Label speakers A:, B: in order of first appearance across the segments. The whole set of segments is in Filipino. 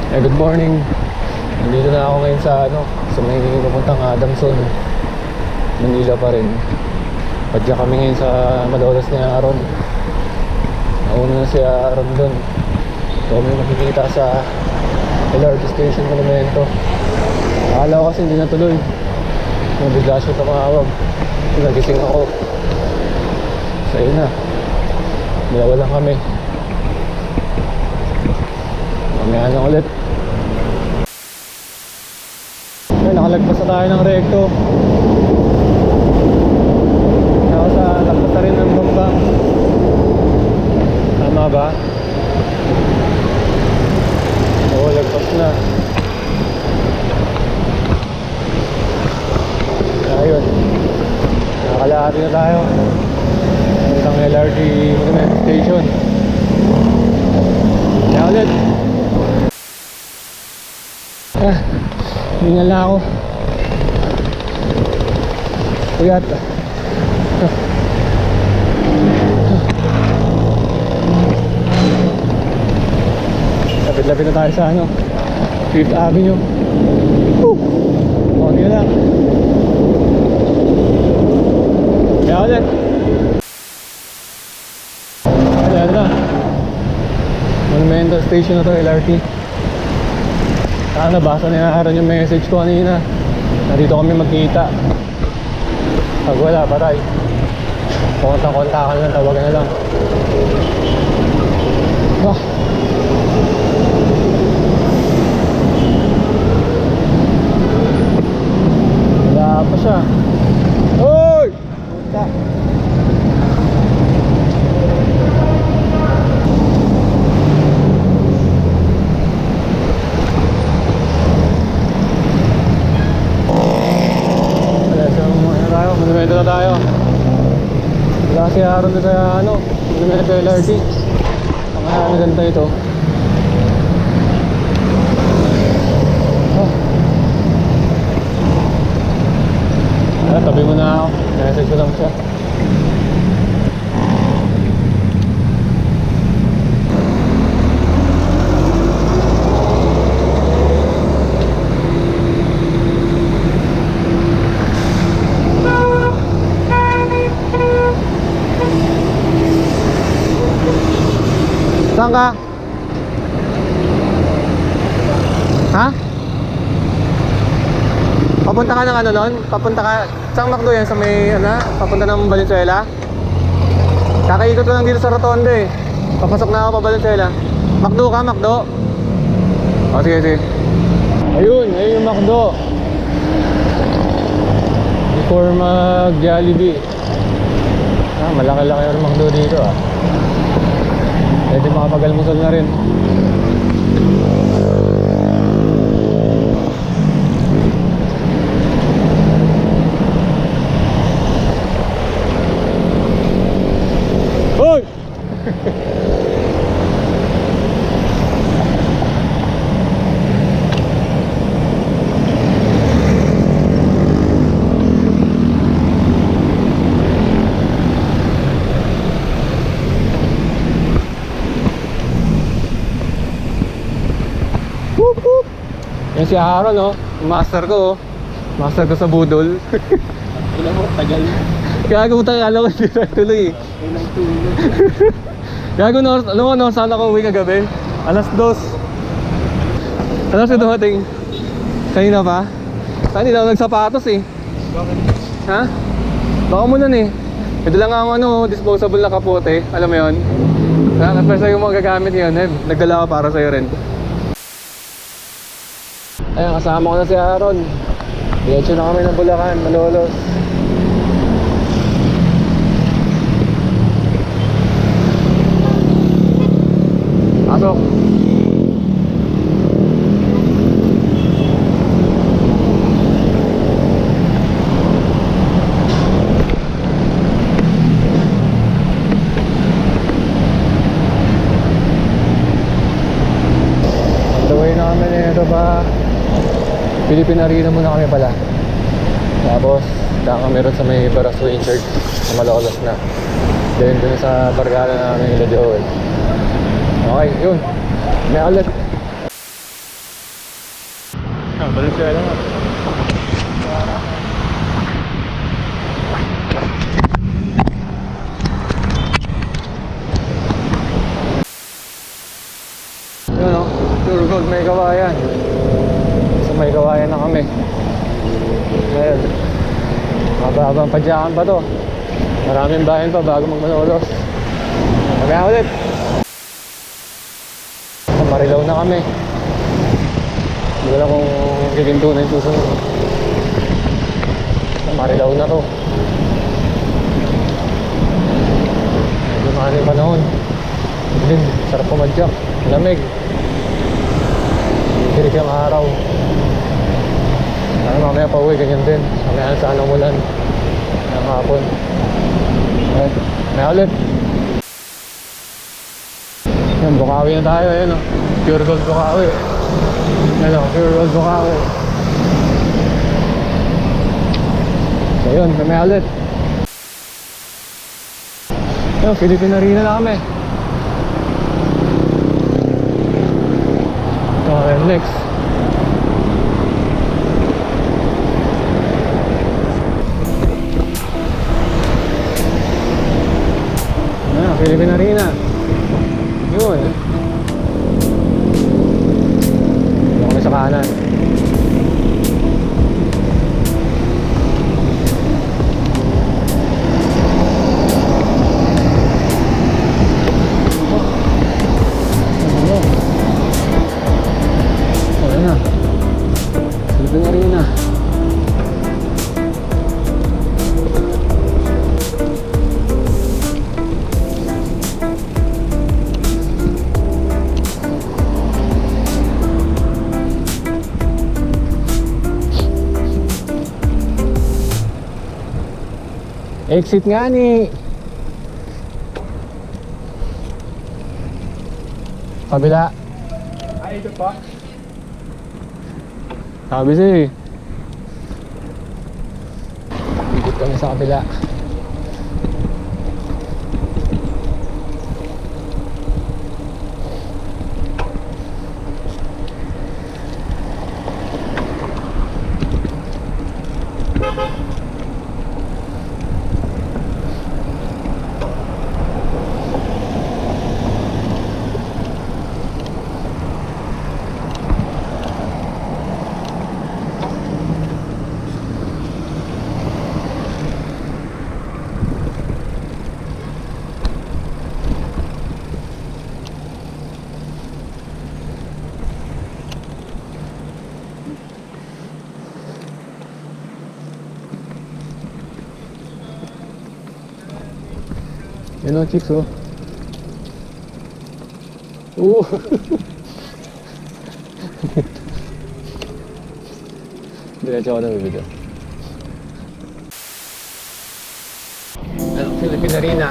A: Good morning. Nandito na ako ngayon sa sa may papuntang Adamson, Manila pa rin. Padya kami ngayon sa Malolos ni Aaron. Nauna na si Aaron dun. So kami makikita sa LRT Station Monumento. Akala ko kasi hindi natuloy. Bigla siya tumawag. Nagising ako. So yun na, dalawa lang kami. Mamaya na ulit. Ay, nakalagpas na tayo ng recto. Sa lagpas na rin ng Bambang. Tama ba? Oo, lagpas na. Ayun, nakakalahati na tayo ng LRT Monument Station. Kaya ulit. Hingal na ako. Uyat. Lapit-lapit na tayo sa 5th Avenue. Okay na lang. Kaya ulit. Ayan na. Monumental Station na to, LRT. Nabasa ni Aaron yung message ko kanina. Nandito kami magkita. Pag wala, patay. Kontak-kontakan lang, tawagan na lang. Wala pa siya. Hoy! Punta. Monumento na tayo. Wala si Aaron na sa Monumento LRT. Ang ganda ito. Tabi mo na ako. Message ko lang siya. Saan ka? Ha? Papunta ka ng nun? Papunta ka... Saan McDo yan? Sa may papunta ng Valenzuela? Kakaikot ko lang dito sa Rotonda eh. Papasok na ako pa Valenzuela. McDo ka? McDo? O sige, sige. Ayun yung McDo. Before mag Jollibee. Malaki-laki yung McDo dito Pwede makapag-almusal na rin. Hoy! Yan si Aaron master ko master ko sa budol.
B: Ilang mo, tagal.
A: Gago tayo, alam ko hindi na tuloy.
B: Ilang tulog.
A: Gago alam mo saan ako uwi kagabi? Alas 2. Alam siya dumating. Kanina pa? Saan hindi na ako nagsapatos eh.
B: Bakit?
A: Ha? Baka mo nun eh. Ito lang ang disposable na kapote. Alam mo yun? First time mo magagamit yun nagdala ko para sa'yo rin. Ayan, kasama ko na si Aaron. Diretso na kami ng Bulacan, Malolos. Pasok. On the way na kami nito ba? Philippine Arena muna kami pala. Tapos daan kami ron sa may Barasway Church sa Malolos na. Then dun sa barkada namin nila Joel. Okay, yun. May ulit. Valenzuela nga. Yun o, Pure Gold May Kawayan. Sa May Kawayan na kami. Ngayon, mababang padyakan pa to. Maraming bayan pa bago magmanolos. Mamaya ulit. Marilaw na kami. Hindi ko lang kung giginto na yung susunod. Marilaw na to. Medyo mahal yung panahon. Din, sarap pumadyak. Lamig. Tirik yung araw. Sana mamaya pa uwi, ganyan din. Mamaya saan ang ulan. Ng hapon. Okay, mamaya ulit. Yan, Bukawi na tayo. Ayan o. Pure Gold Bukawi. Yan o, Pure Gold Bukawi. So yun, mamaya ulit. Yan, Philippine Arena na kami. Ito kami next. Yan, Philippine Arena. Yun. Dito kami sa kanan. Ayan na. Philippine Arena. Exit nga ni. Kabila.
B: Ay, ito pa.
A: Sabi siya eh. Ikot kami sa kabila. Yun o, chicks o. Oo. Diretso ako na bibigyan. Ano, Philippine Arena.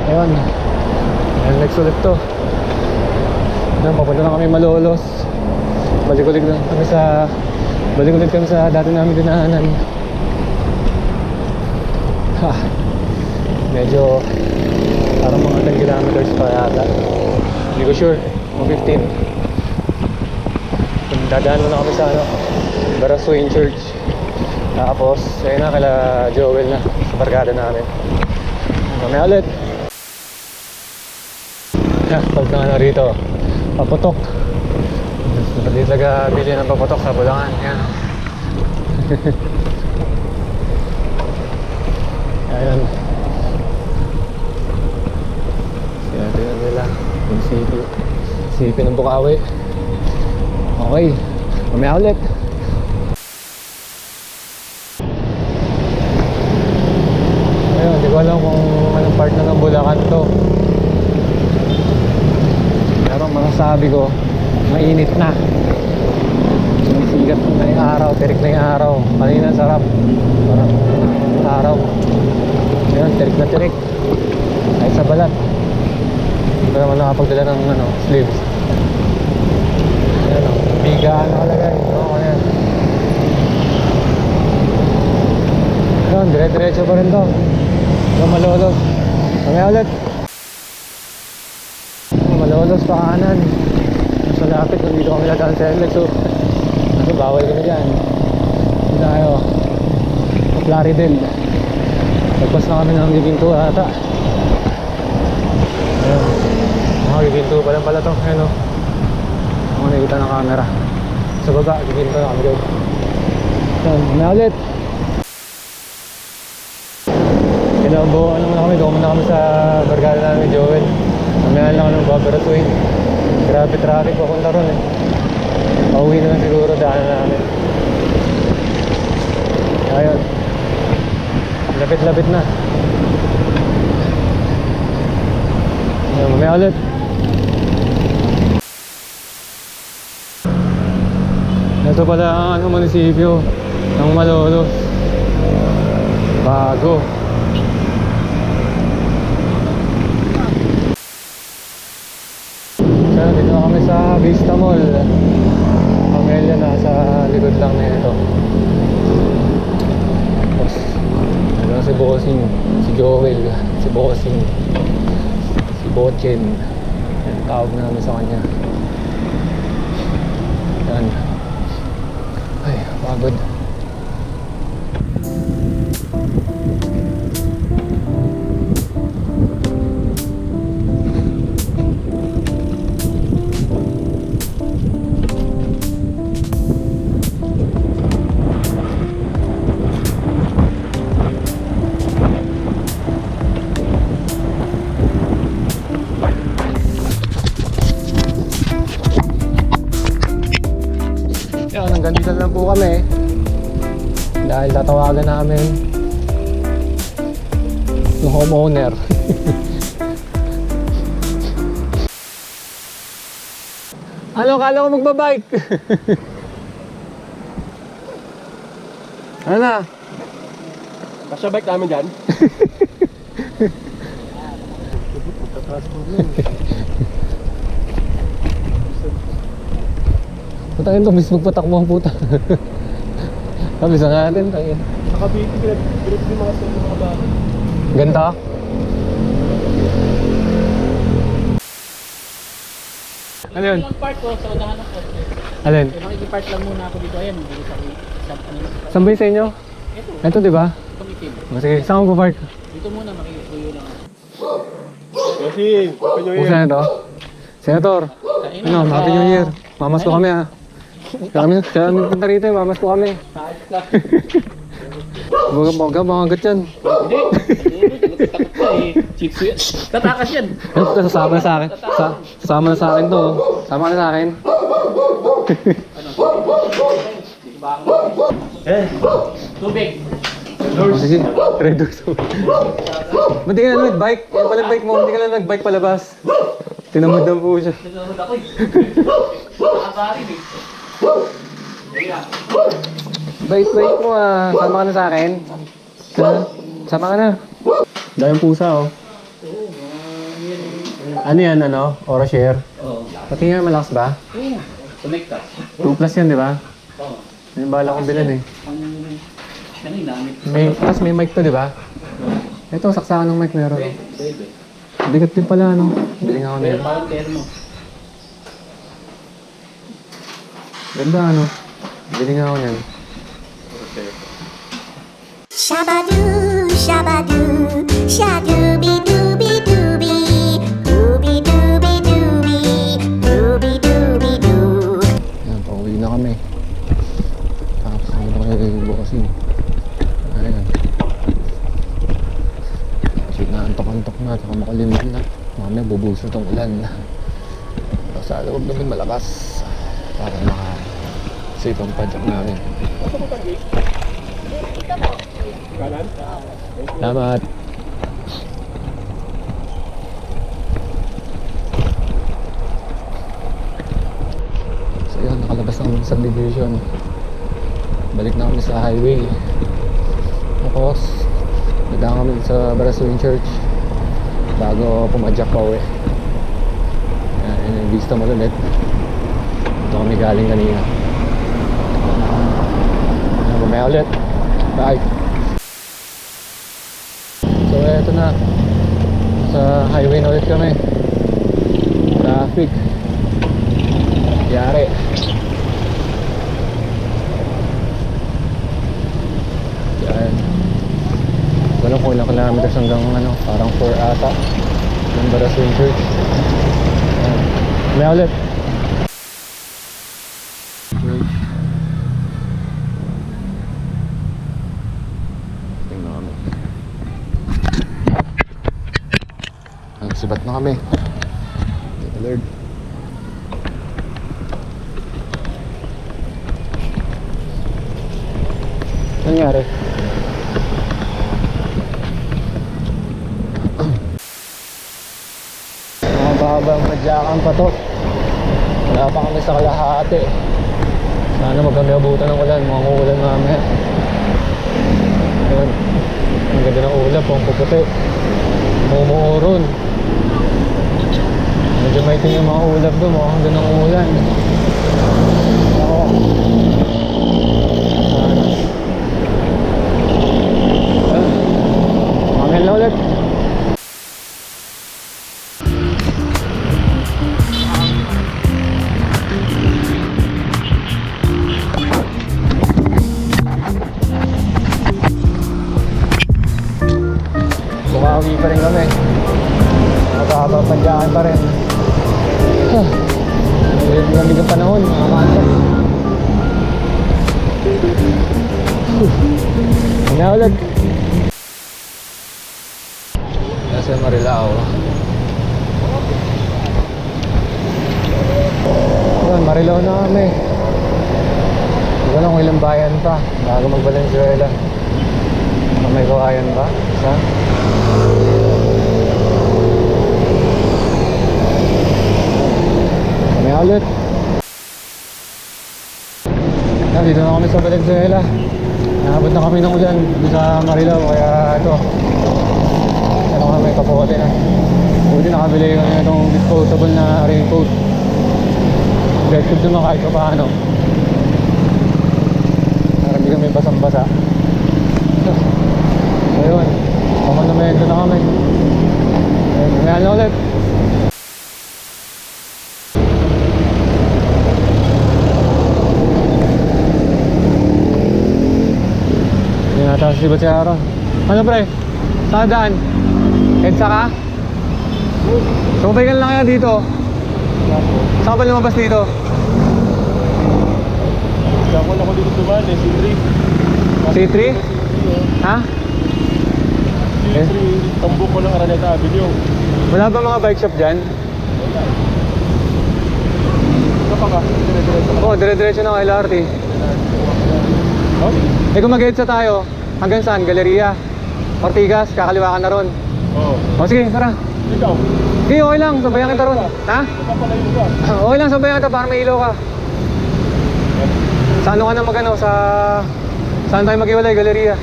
A: Ayun. Ayun, next ulit to. Ayun, papunta na kami Malolos. Balik ulit kami sa dati namin dinaanan. Ha. Medyo parang mga 10 kilometers pa yata. Hindi ko sure. Mga 15. Dadaan na kami sa Baraswain Church. Tapos, ayun na, kala Joel na sa barkada namin. Mamaya ulit. Yan, pag na rito, paputok. Hindi talaga bili ng paputok sa Bulangan. Yan. Ayan. Sinabi na nila yung city. Sipin ng Bukawi. Okay, mamaya ulit. Ayun, hindi ko alam kung anong part na ng Bulacan to. Pero masasabi ko, mainit na. Sumisigat na yung araw, tirik na yung araw. Kanina sarap. Parang araw. Ayun, tirik na tirik. Kahit sa balat. Hindi ko naman nakapagdala ng sleeves. Ayan o, bigaan nakalagay. Oo, ayan. Ayun, dire-diretso pa rin to. Yung Malolos. Mamaya ulit. Malolos pa kanan. Sa lapit, nandito kami lagaan sa LX. So, bawal kami dyan. Hindi tayo. Plaridel. Lagpas na kami ng giginto ata. Ayun. Giginto pa lang pala to. Ayun o. Ako nakikita ng camera. Sa baba, giginto na kami doon. Ayun, mamaya ulit. Kinabuhan naman kami. Doon na kami sa barkada namin, Joel. Mamaya lang ng Barbara Twin. Grabe traffic papunta ron eh. Pauwi na lang siguro daan namin. Ayun. Lapit-lapit na. Ayun, mamaya ulit. Ito pala ang munisipyo ng Malolos. Bago. So, dito na kami sa Vista Mall. Pamilya na sa likod lang na ito. Tapos, ano si Bossing, si Joel, si Bossing, si Bochen. Yan, tawag namin sa kanya. Yan. Ay, pagod. Yan, hanggang dito lang po kami dahil tatawagan namin yung homeowner. Ano, kala ko magbabike? Ano na?
B: Kasya bike namin dyan.
A: Putangin to, miss magpatakbo ang puta. Kami sa natin, tangin.
B: Nakabiti, grab yung mga sa mga bahay.
A: Ganda. Ano yun?
C: Yung part ko sa unahan ng kotse.
A: Alin?
C: So, nakikipart lang muna ako dito. Ayan, dito sa
A: Saan ba yung sa inyo?
C: ito,
A: Ito, di ba?
C: tumitim.
A: Sige, saan ko park?
C: Dito muna makikituyo lang.
B: Kasi, Happy New
A: Kung
B: Year.
A: saan ito? Senator, ano, Happy New Year. Mamas ko kami ha. Kaya kami punta rito, mamas ko kami. Bongga, mga agad yan.
C: Hindi. Takot ka eh. Chips yun. Tatakas yan.
A: Sasama na sa akin. Sasama na sa akin to. Sama ka na sa akin.
C: Tubig.
A: Sige, Red Doors. Ba't di ka na nag-bike? Yan pala bike mo, hindi ka na nag-bike palabas. Tinamad na po siya.
C: Nanonood ako eh. Nakasarin eh.
A: Bait mo ah. Sama ka na sa akin. Ha? Sama ka na. Dahil pusa oh. Ano yan ano? Ora share?
C: Oo.
A: Pati nga malakas ba?
C: Oo. Connect ka.
A: 2 plus yan di ba?
C: Oo.
A: Yung bala kong bilan eh.
C: Kanina,
A: May mic to di ba? Ito saksakan ng mic meron.
C: Bebe.
A: Bigat din pala ano. Bili nga ako na
C: Pero
A: yan.
C: parang termo.
A: Ganda ano. Bili nga ako yan.
D: Shabadoo, shabadoo, shadooby dooby dooby, dooby dooby dooby, dooby dooby doo.
A: Yan, pauwi na kami. Tapos kami na kayo bukasin. Ayan. Kasi naantok-antok na, saka makalimit na. Mamaya bubusot ang ulan. sa loob naman malakas para maka-save ang padjak namin.
B: Kanan?
A: Salamat. So yun, nakalabas ng subdivision. Balik na kami sa highway. Tapos nadaan kami sa Barasuin Church bago pumadyak pa uwi. Yan, yung vista mo ulit. Ito kami galing kanina. Mamaya ulit. Bye. So eto na, sa highway na ulit kami. Traffic yari. Yan, walang kung ilang kilometers hanggang ano, parang 4 ata ng Barasuin Church. Yan, may ulit Church. Tingnan kami. Sibat na kami. Thank you, Lord. Ano nangyari? Mahabang madyakan pa to. Wala pa kami sa kalahati. Sana wag kami abutan ng ulan. Mga ulan mamaya. Yun. Ang ganda ng ulap. Ang puputi. Mumuuron. Medyo may tingin yung mga ulap doon. Mukhang doon ang ulan. Ako. Mangil na ulit. Bumawi pa rin kami. Nakapapadyakan pa rin. Lamig ang panahon, mga kanto. Hina ulit. Nasa Marilao. Yun, Marilao na kami. Hindi ko alam kung ilang bayan pa bago mag-Valenzuela. May kawayan ba? Isa? Kami ulit. Dito na kami sa Valenzuela. Nakabot na kami ng ulan dito sa Marilao. Kaya ito, ano kami, kapote na. Buti nakabili kami itong disposable na raincoat. Breadcube naman kahit pa paano. Para hindi kami basang-basa. Ayun, pamanamento na kami. Ngayon na ulit. Hindi nataas si Batsi Aaron. Ano pre? Saan daan? Edsa ka? Sumabay ka lang kaya dito. Saan ka ba lumabas dito?
B: Dakon ako dito dumaan eh, C3.
A: C3? Ha?
B: C3, tambok ko ng Araneta Avenue.
A: Wala ba mga bike shop dyan?
B: Ito pa ka, dire-diretso ka.
A: Oo, dire-diretso na kay LRT.
B: Oh?
A: Eh kung mag-EDSA tayo, hanggang saan? Galeria? Ortigas, kakaliwa ka na ron.
B: Oo.
A: O sige, tara.
B: Ikaw?
A: Sige, okay lang, sabayan kita ron. Ha?
B: Napapalayo ka.
A: Okay lang, sabayan kita para may ilaw ka. Sa ano ka na magano? Sa... Saan tayo mag-iwalay? Galeria.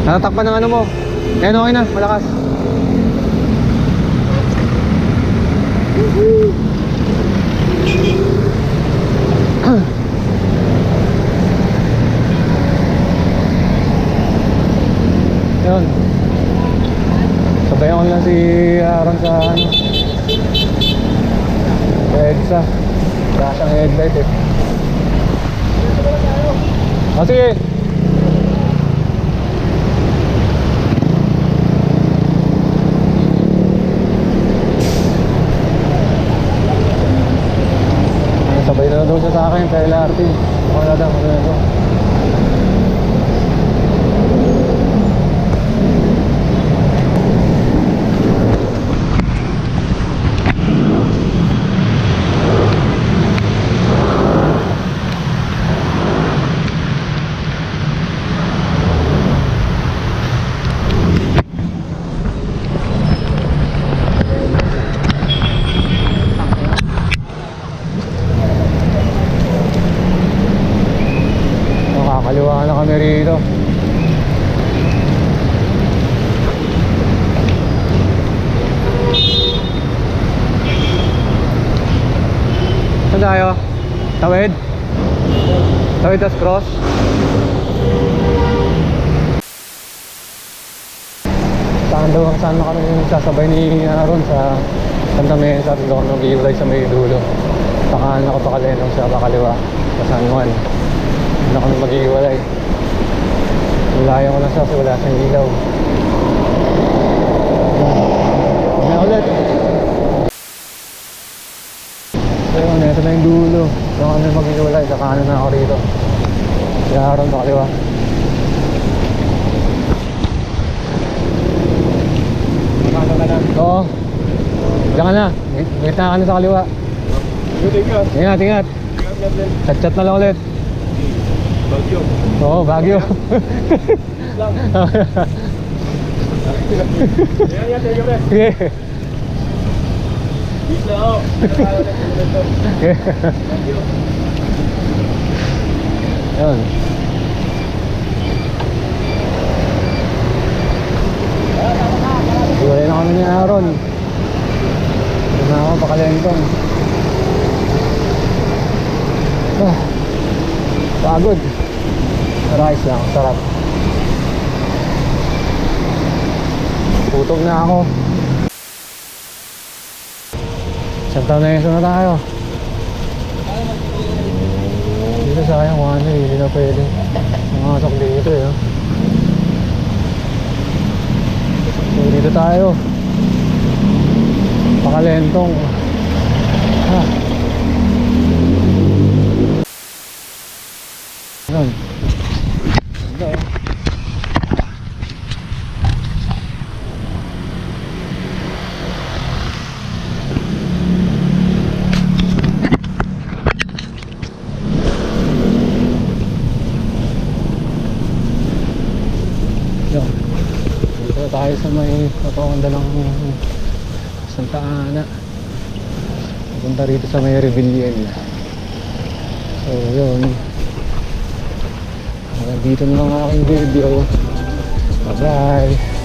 A: Natatakpan ng ano mo. Ayan, okay na, malakas. Yun. Sabayan ko lang si Aaron sa ano, EDSA. Wala siyang headlight eh. O sige. Sabay na daw siya sa akin sa LRT. Ako na daw, ano na daw. kami rito. Saan tayo? Tawid? Tawid tas cross? Saan na kami sasabay ni Aaron sa Santa Mesa. Doon ako nag-iulay sa may dulo. Pakaan ako pakalenong sa pakaliwa sa San Juan. Doon ako mag-iulay. Layo ko lang siya kasi wala siyang ilaw. May ulit. So yun, ito na yung dulo. Doon kami mag-iulay. Sa kanan na ako rito. Si Aaron pakaliwa. Oo. Diyan ka na. Wait na ka na sa kaliwa. Ingat, ingat. Chat-chat na lang ulit.
B: Bagyo.
A: Oo, Baguio.
B: Lang. Yan, thank you, pre.
A: Sige.
B: Peace na ako.
A: Sige. Yun. Iwalay na kami ni Aaron. Ito na ako, pakalentong. Pagod. Rice lang, sarap. Putog na ako. Santa Mesa na tayo. Dito sayang, hindi na pwede. Nangasok dito eh. So dito tayo. Pakalentong. Ganun. Ganda eh. Yo. Dito tayo sa may kapawanda ng Santa Ana. Punta rito sa may Revilliel. So yun. Dito na lang ang aking video. Bye bye.